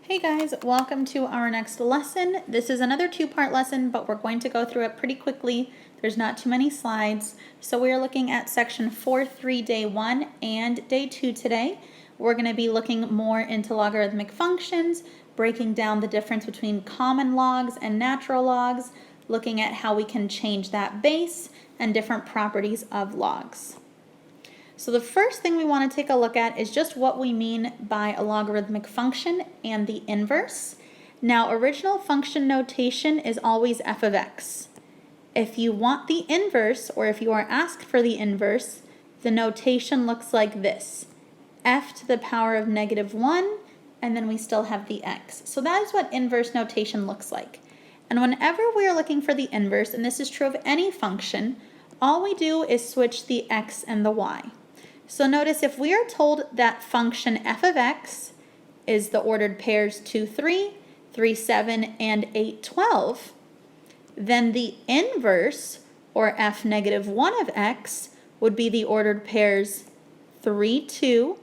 Hey guys, welcome to our next lesson. This is another two-part lesson, but we're going to go through it pretty quickly. There's not too many slides. So we are looking at section 4.3 day 1 and day 2 today. We're going to be looking more into logarithmic functions, breaking down the difference between common logs and natural logs, looking at how we can change that base and different properties of logs. So the first thing we want to take a look at is just what we mean by a logarithmic function and the inverse. Now, original function notation is always f of x. If you want the inverse, or if you are asked for the inverse, the notation looks like this: f to the power of -1, and then we still have the x. So that is what inverse notation looks like. And whenever we are looking for the inverse, and this is true of any function, all we do is switch the x and the y. So notice if we are told that function f of x is the ordered pairs 2, 3, 3, 7, and 8, 12, then the inverse, or f -1 of x, would be the ordered pairs 3, 2,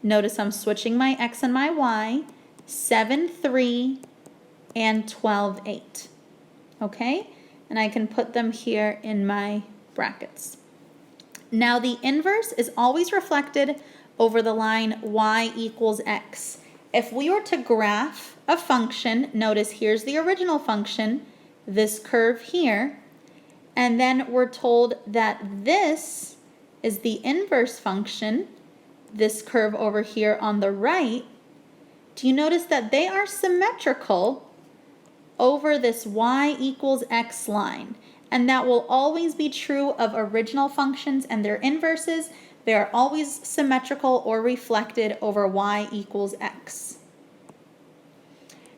notice I'm switching my x and my y, 7, 3, and 12, 8. Okay? And I can put them here in my brackets. Now the inverse is always reflected over the line y equals x. If we were to graph a function, notice here's the original function, this curve here, and then we're told that this is the inverse function, this curve over here on the right. Do you notice that they are symmetrical over this y equals x line? And that will always be true of original functions and their inverses. They are always symmetrical or reflected over y equals x.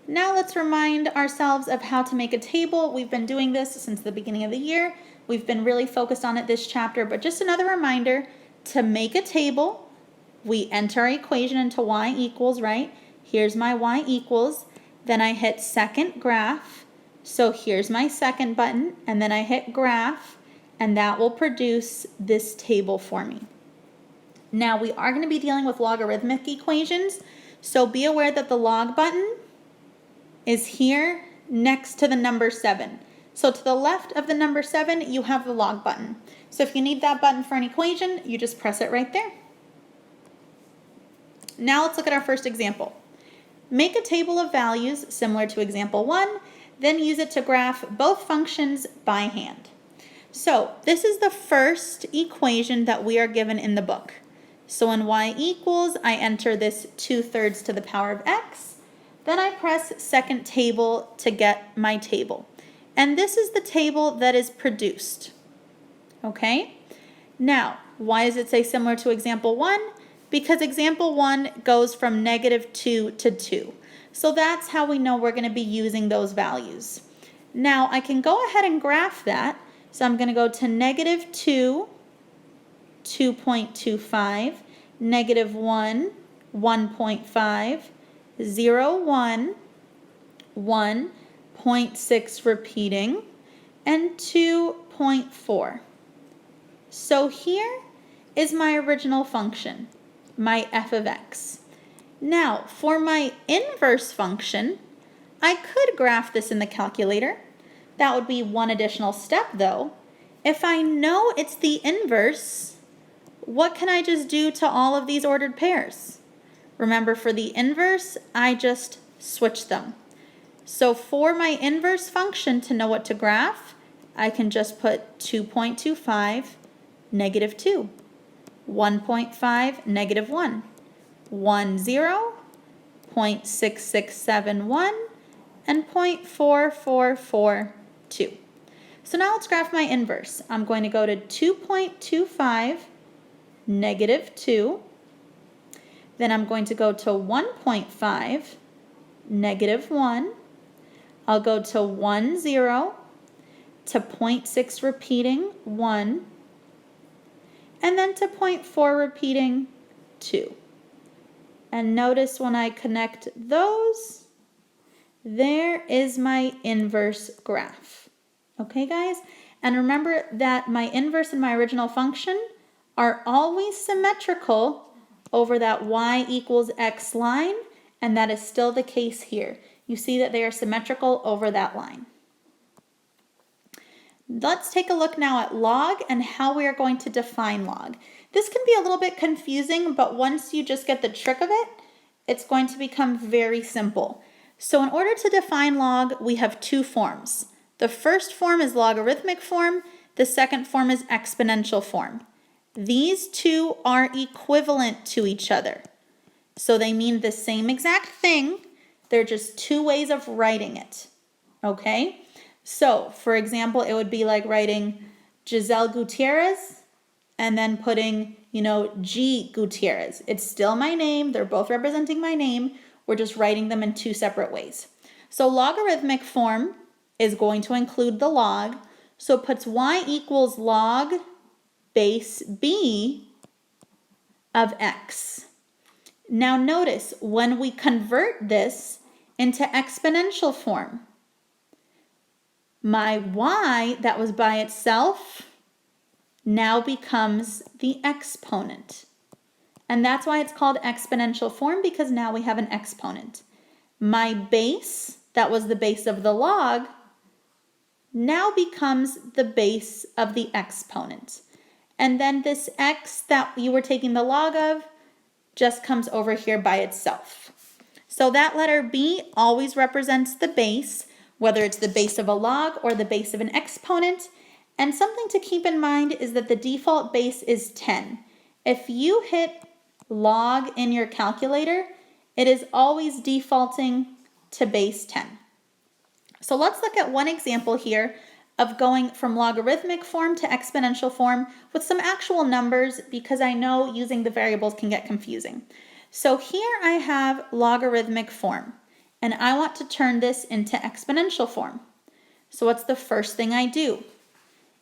Now let's remind ourselves of how to make a table. We've been doing this since the beginning of the year. We've been really focused on it this chapter, but just another reminder, to make a table, we enter our equation into y equals, right? Here's my y equals. Then I hit second graph. So here's my second button, and then I hit graph, and that will produce this table for me. Now we are going to be dealing with logarithmic equations, so be aware that the log button is here next to the number 7. So to the left of the number 7, you have the log button. So if you need that button for an equation, you just press it right there. Now let's look at our first example. Make a table of values similar to example 1, then use it to graph both functions by hand. So this is the first equation that we are given in the book. So in y equals, I enter this 2/3 to the power of x. Then I press second table to get my table. And this is the table that is produced. Okay? Now, why does it say similar to example 1? Because example 1 goes from -2 to 2. So that's how we know we're going to be using those values. Now I can go ahead and graph that. So I'm going to go to -2, 2.25, -1, 1.5, 0, 1, 1.6 repeating, and 2.4. So here is my original function, my f of x. Now, for my inverse function, I could graph this in the calculator. That would be one additional step though. If I know it's the inverse, what can I just do to all of these ordered pairs? Remember, for the inverse, I just switch them. So for my inverse function, to know what to graph, I can just put 2.25, -2, 1.5, -1. 1, 0, 0.6671, and 0.4442. So now let's graph my inverse. I'm going to go to 2.25, -2. Then I'm going to go to 1.5, -1. I'll go to 1, 0, to 0.6 repeating, 1, and then to 0.4 repeating, 2. And notice when I connect those, there is my inverse graph. Okay, guys? And remember that my inverse and my original function are always symmetrical over that y equals x line, and that is still the case here. You see that they are symmetrical over that line. Let's take a look now at log and how we are going to define log. This can be a little bit confusing, but once you just get the trick of it, it's going to become very simple. So in order to define log, we have two forms. The first form is logarithmic form. The second form is exponential form. These two are equivalent to each other. So they mean the same exact thing. They're just two ways of writing it. Okay? So, for example, it would be like writing Giselle Gutierrez and then putting, G Gutierrez. It's still my name. They're both representing my name. We're just writing them in two separate ways. So logarithmic form is going to include the log. So it puts y equals log base b of x. Now notice when we convert this into exponential form, my y that was by itself now becomes the exponent. And that's why it's called exponential form, because now we have an exponent. My base, that was the base of the log, now becomes the base of the exponent. And then this x that you were taking the log of just comes over here by itself. So that letter B always represents the base, whether it's the base of a log or the base of an exponent. And something to keep in mind is that the default base is 10. If you hit log in your calculator, it is always defaulting to base 10. So let's look at one example here of going from logarithmic form to exponential form with some actual numbers, because I know using the variables can get confusing. So here I have logarithmic form, and I want to turn this into exponential form. So what's the first thing I do?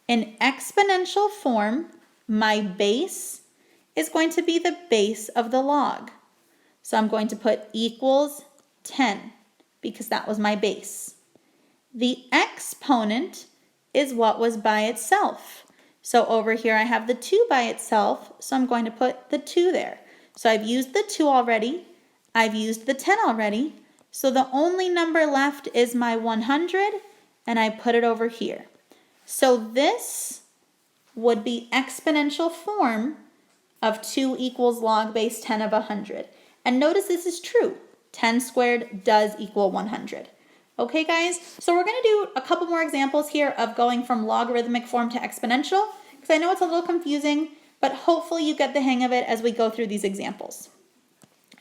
In exponential form, my base is going to be the base of the log. So I'm going to put equals 10 because that was my base. The exponent is what was by itself. So over here I have the 2 by itself, so I'm going to put the 2 there. So I've used the 2 already, I've used the 10 already, so the only number left is my 100, and I put it over here. So this would be exponential form of 2 equals log base 10 of 100. And notice this is true. 10 squared does equal 100. Okay, guys? So we're going to do a couple more examples here of going from logarithmic form to exponential, because I know it's a little confusing, but hopefully you get the hang of it as we go through these examples.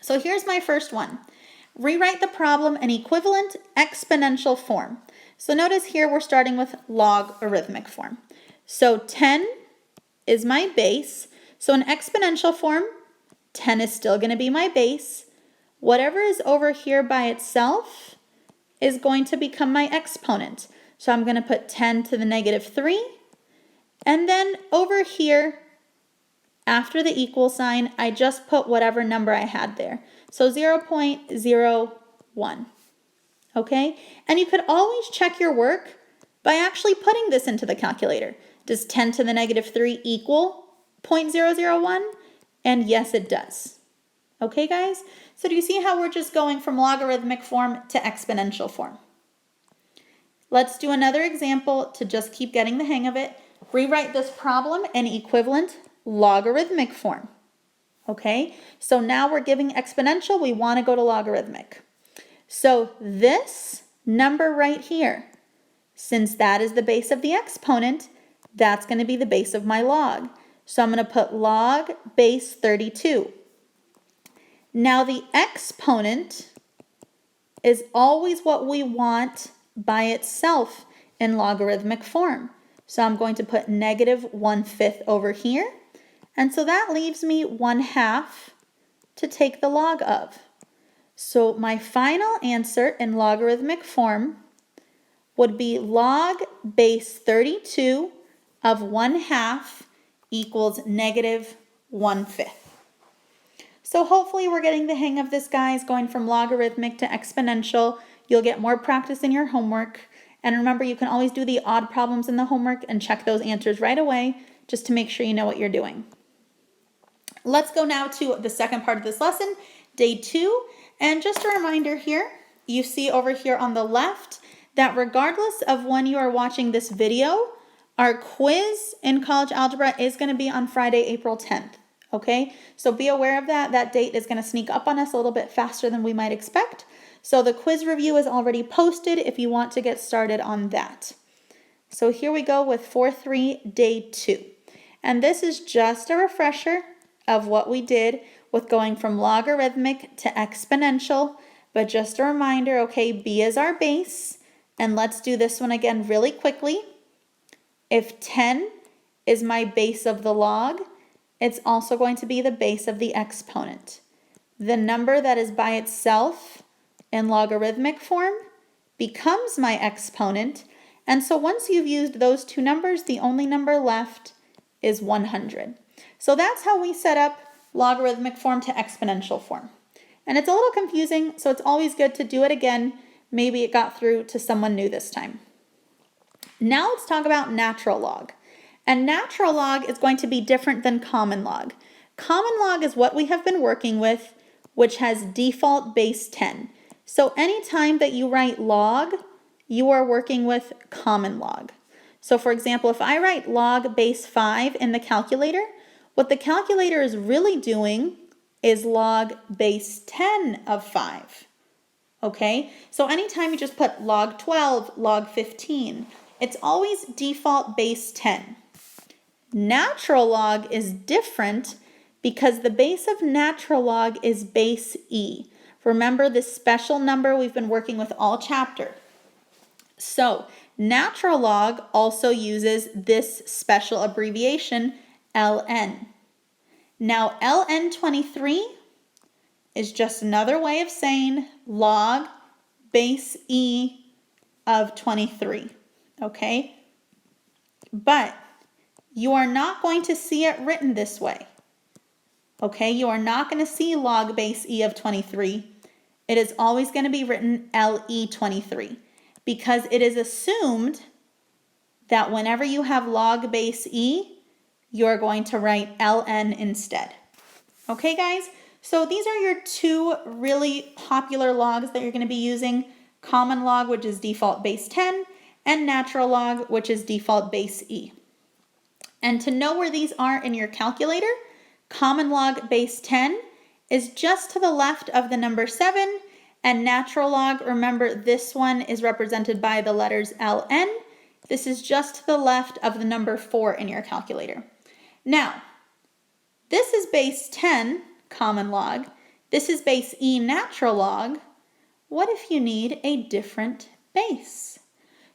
So here's my first one. Rewrite the problem in equivalent exponential form. So notice here we're starting with logarithmic form. So 10 is my base. So in exponential form, 10 is still going to be my base. Whatever is over here by itself is going to become my exponent. So I'm going to put 10 to the negative 3. And then over here, after the equal sign, I just put whatever number I had there. So 0.01. Okay? And you could always check your work by actually putting this into the calculator. Does 10 to the negative 3 equal 0.001? And yes, it does. Okay, guys? So do you see how we're just going from logarithmic form to exponential form? Let's do another example to just keep getting the hang of it. Rewrite this problem in equivalent logarithmic form. Okay? So now we're giving exponential. We want to go to logarithmic. So this number right here, since that is the base of the exponent, that's going to be the base of my log. So I'm going to put log base 32. Now the exponent is always what we want by itself in logarithmic form. So I'm going to put negative 1/5 over here. And so that leaves me 1/2 to take the log of. So my final answer in logarithmic form would be log base 32 of 1/2 equals negative 1/5. So hopefully we're getting the hang of this, guys, going from logarithmic to exponential. You'll get more practice in your homework. And remember, you can always do the odd problems in the homework and check those answers right away just to make sure you know what you're doing. Let's go now to the second part of this lesson, day 2. And just a reminder here, you see over here on the left that regardless of when you are watching this video, our quiz in college algebra is going to be on Friday, April 10th. Okay, so be aware of that. That date is going to sneak up on us a little bit faster than we might expect. So the quiz review is already posted if you want to get started on that. So here we go with 4-3 day 2. And this is just a refresher of what we did with going from logarithmic to exponential. But just a reminder, okay, B is our base. And let's do this one again really quickly. If 10 is my base of the log, it's also going to be the base of the exponent. The number that is by itself in logarithmic form becomes my exponent. And so once you've used those two numbers, the only number left is 100. So that's how we set up logarithmic form to exponential form. And it's a little confusing, so it's always good to do it again. Maybe it got through to someone new this time. Now let's talk about natural log. And natural log is going to be different than common log. Common log is what we have been working with, which has default base 10. So anytime that you write log, you are working with common log. So for example, if I write log base 5 in the calculator, what the calculator is really doing is log base 10 of 5. Okay, so anytime you just put log 12, log 15, it's always default base 10. Natural log is different because the base of natural log is base E. Remember this special number we've been working with all chapter. So natural log also uses this special abbreviation ln. Now ln 23 is just another way of saying log base E of 23, okay? But you are not going to see it written this way, okay? You are not going to see log base E of 23. It is always going to be written LE23 because it is assumed that whenever you have log base E, you're going to write ln instead. Okay, guys? So these are your two really popular logs that you're going to be using. Common log, which is default base 10, and natural log, which is default base E. And to know where these are in your calculator, common log base 10 is just to the left of the number 7, and natural log, remember this one is represented by the letters ln. This is just to the left of the number 4 in your calculator. Now, this is base 10, common log. This is base E, natural log. What if you need a different base?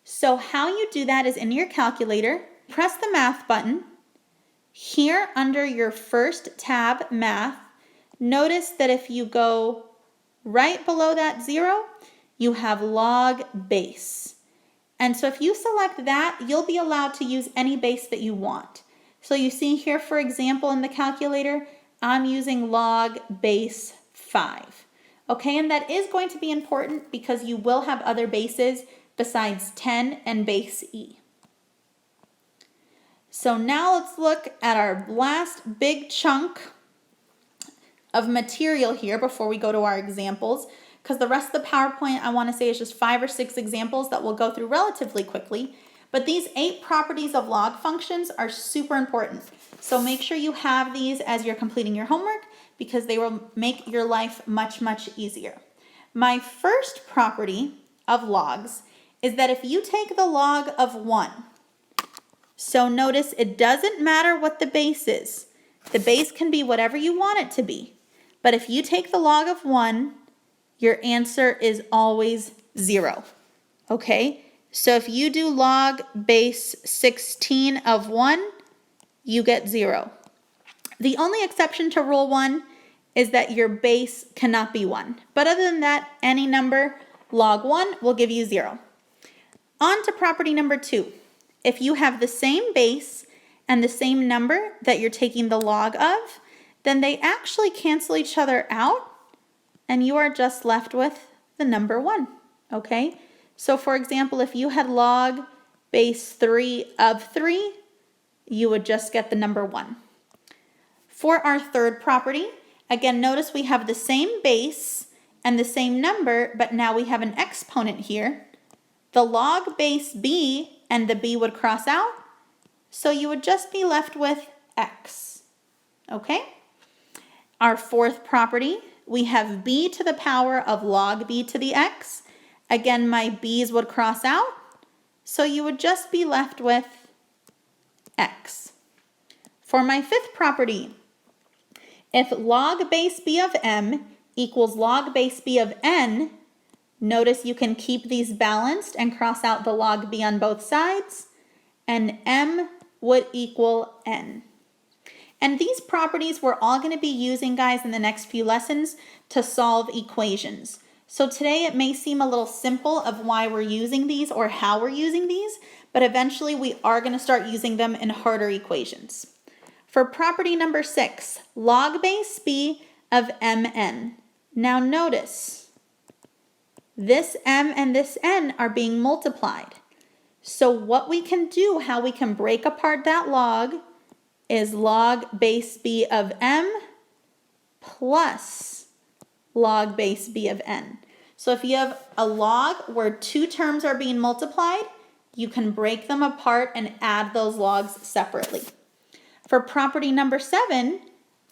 So how you do that is in your calculator, press the math button. Here under your first tab, math, notice that if you go right below that 0, you have log base. And so if you select that, you'll be allowed to use any base that you want. So you see here, for example, in the calculator, I'm using log base 5. Okay, and that is going to be important because you will have other bases besides 10 and base E. So now let's look at our last big chunk of material here before we go to our examples, because the rest of the PowerPoint I want to say is just 5 or 6 examples that we'll go through relatively quickly. But these 8 properties of log functions are super important. So make sure you have these as you're completing your homework because they will make your life much, much easier. My first property of logs is that if you take the log of 1, so notice it doesn't matter what the base is. The base can be whatever you want it to be. But if you take the log of 1, your answer is always 0. Okay? So if you do log base 16 of 1, you get 0. The only exception to rule 1 is that your base cannot be 1. But other than that, any number, log 1 will give you 0. On to property number 2. If you have the same base and the same number that you're taking the log of, then they actually cancel each other out and you are just left with the number 1, okay? So for example, if you had log base 3 of 3, you would just get the number 1. For our third property, again, notice we have the same base and the same number, but now we have an exponent here, the log base b and the b would cross out, so you would just be left with x, okay? Our fourth property, we have b to the power of log b to the x. Again, my b's would cross out, so you would just be left with x. For my fifth property, if log base b of m equals log base b of n, notice you can keep these balanced and cross out the log b on both sides, and m would equal n. And these properties we're all going to be using, guys, in the next few lessons to solve equations. So today it may seem a little simple of why we're using these or how we're using these, but eventually we are going to start using them in harder equations. For property number 6, log base b of mn. Now notice, this m and this n are being multiplied. So what we can do, how we can break apart that log, is log base b of m plus log base b of n. So if you have a log where two terms are being multiplied, you can break them apart and add those logs separately. For property number 7,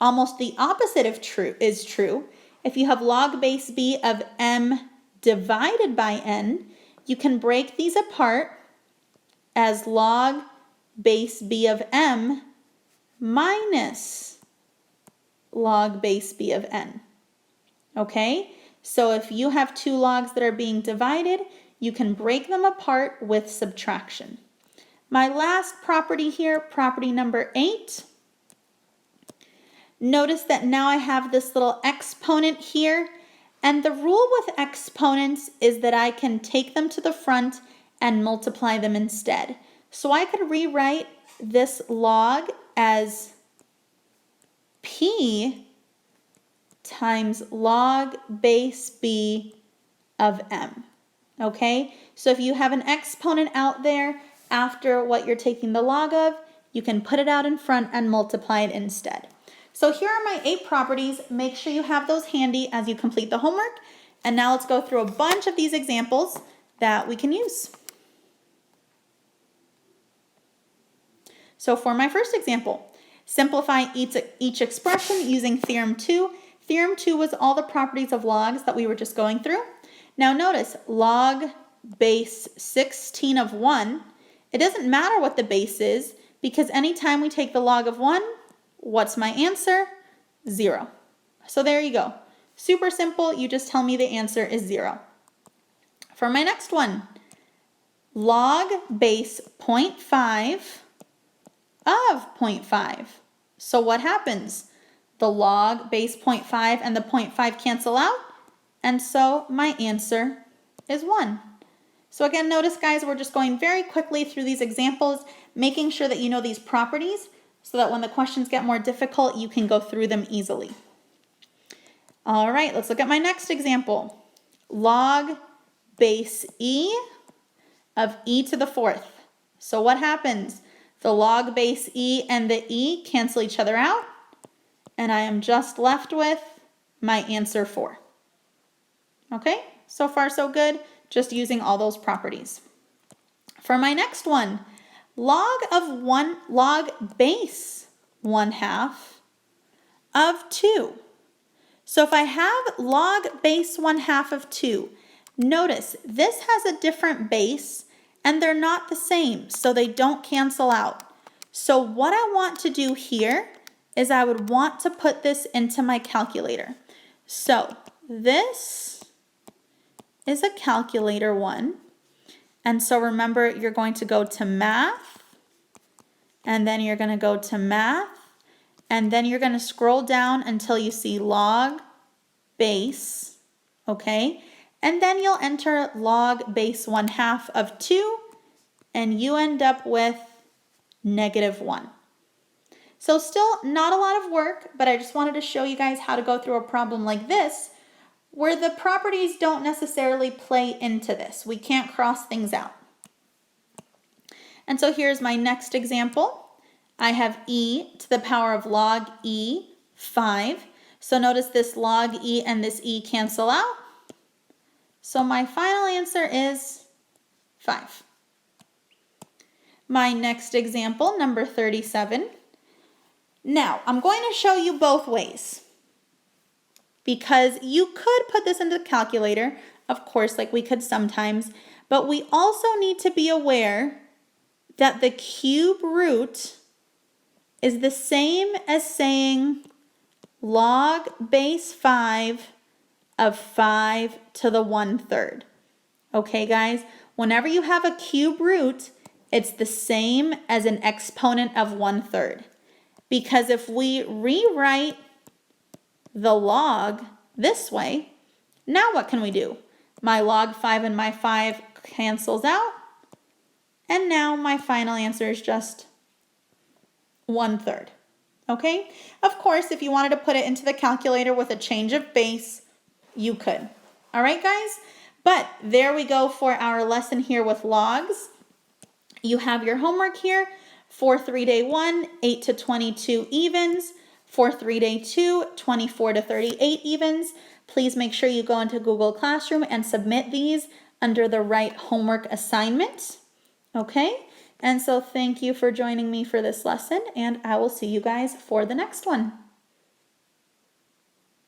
almost the opposite of is true. If you have log base b of m divided by n, you can break these apart as log base b of m minus log base b of n. Okay, so if you have two logs that are being divided, you can break them apart with subtraction. My last property here, property number 8. Notice that now I have this little exponent here, and the rule with exponents is that I can take them to the front and multiply them instead. So I could rewrite this log as p times log base b of m, okay? So if you have an exponent out there after what you're taking the log of, you can put it out in front and multiply it instead. So here are my 8 properties. Make sure you have those handy as you complete the homework. And now let's go through a bunch of these examples that we can use. So for my first example, simplify each expression using theorem 2. Theorem 2 was all the properties of logs that we were just going through. Now notice log base 16 of 1, it doesn't matter what the base is because anytime we take the log of 1, what's my answer? 0. So there you go. Super simple, you just tell me the answer is 0. For my next one, log base 0.5 of 0.5. So what happens? The log base 0.5 and the 0.5 cancel out, and so my answer is 1. So again, notice guys, we're just going very quickly through these examples, making sure that you know these properties so that when the questions get more difficult, you can go through them easily. All right, let's look at my next example. Log base e of e to the 4th. So what happens? The log base e and the e cancel each other out, and I am just left with my answer 4. Okay, so far so good, just using all those properties. For my next one, log base 1/2 of 2. So if I have log base 1/2 of 2, notice this has a different base and they're not the same, so they don't cancel out. So what I want to do here is I would want to put this into my calculator. So this is a calculator one. And so remember, you're going to go to math, and then you're going to go to math, and then you're going to scroll down until you see log base, okay? And then you'll enter log base 1/2 of 2, and you end up with -1. So still not a lot of work, but I just wanted to show you guys how to go through a problem like this, where the properties don't necessarily play into this. We can't cross things out. And so here's my next example. I have e to the power of log e 5. So notice this log e and this e cancel out. So my final answer is 5. My next example, number 37. Now, I'm going to show you both ways because you could put this into the calculator, of course, like we could sometimes, but we also need to be aware that the cube root is the same as saying log base 5 of 5 to the 1/3. Okay, guys? Whenever you have a cube root, it's the same as an exponent of 1/3. Because if we rewrite the log this way, now what can we do? My log 5 and my 5 cancels out, and now my final answer is just 1/3. Okay? Of course, if you wanted to put it into the calculator with a change of base, you could. All right, guys? But there we go for our lesson here with logs. You have your homework here. For 3-day 1, 8 to 22 evens. For 3-day 2, 24 to 38 evens. Please make sure you go into Google Classroom and submit these under the right homework assignment. Okay? And so thank you for joining me for this lesson, and I will see you guys for the next one.